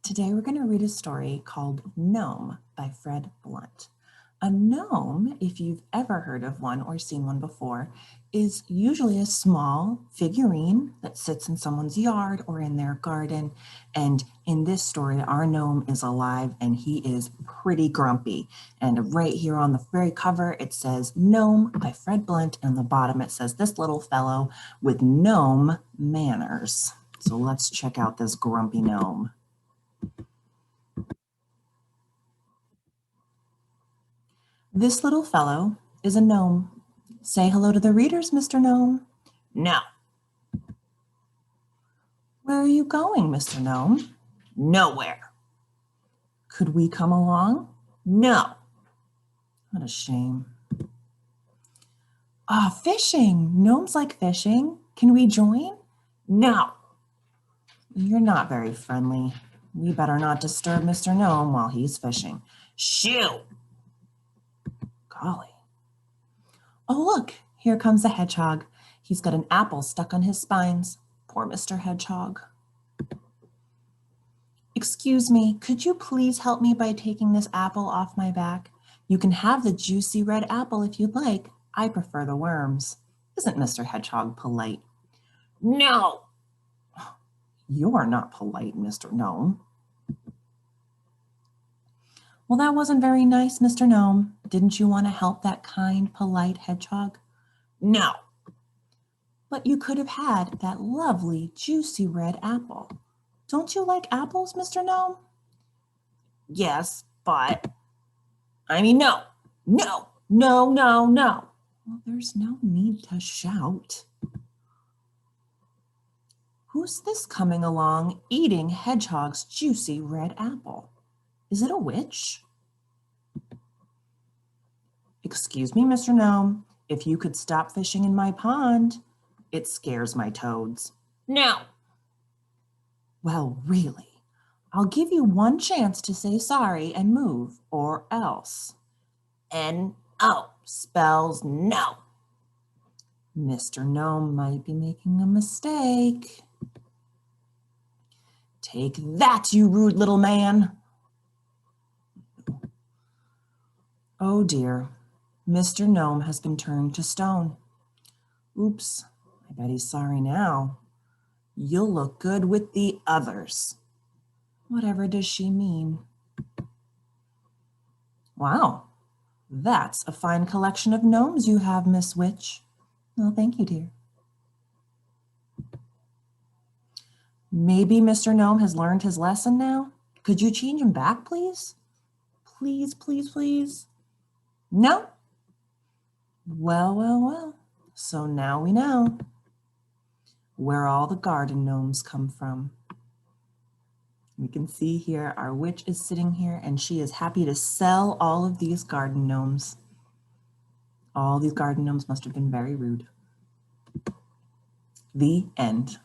Today we're going to read a story called Gnome by Fred Blunt. A gnome, if you've ever heard of one or seen one before, is usually a small figurine that sits in someone's yard or in their garden. And in this story, our gnome is alive and he is pretty grumpy. And right here on the very cover, it says Gnome by Fred Blunt. And on the bottom, it says this little fellow with gnome manners. So let's check out this grumpy gnome. This little fellow is a gnome. Say hello to the readers, Mr. Gnome. No. Where are you going, Mr. Gnome? Nowhere. Could we come along? No. What a shame. Fishing. Gnomes like fishing. Can we join? No. You're not very friendly. We better not disturb Mr. Gnome while he's fishing. Shoo! Golly. Oh, look, here comes a hedgehog. He's got an apple stuck on his spines. Poor Mr. Hedgehog. Excuse me, could you please help me by taking this apple off my back? You can have the juicy red apple if you'd like. I prefer the worms. Isn't Mr. Hedgehog polite? No. You're not polite, Mr. Gnome. Well, that wasn't very nice, Mr. Gnome. Didn't you want to help that kind, polite hedgehog? No. But you could have had that lovely, juicy red apple. Don't you like apples, Mr. Gnome? Yes, but... no. No, no, no, no. Well, there's no need to shout. Who's this coming along eating Hedgehog's juicy red apple? Is it a witch? Excuse me, Mr. Gnome, if you could stop fishing in my pond. It scares my toads. No. Well, really, I'll give you one chance to say sorry and move, or else. N-O spells no. Mr. Gnome might be making a mistake. Take that, you rude little man. Oh dear, Mr. Gnome has been turned to stone. Oops, I bet he's sorry now. You'll look good with the others. Whatever does she mean? Wow, that's a fine collection of gnomes you have, Miss Witch. Well, thank you, dear. Maybe Mr. Gnome has learned his lesson now? Could you change him back, please? Please, please, please. No? Well, well, well. So now we know where all the garden gnomes come from. We can see here our witch is sitting here and she is happy to sell all of these garden gnomes. All these garden gnomes must have been very rude. The end.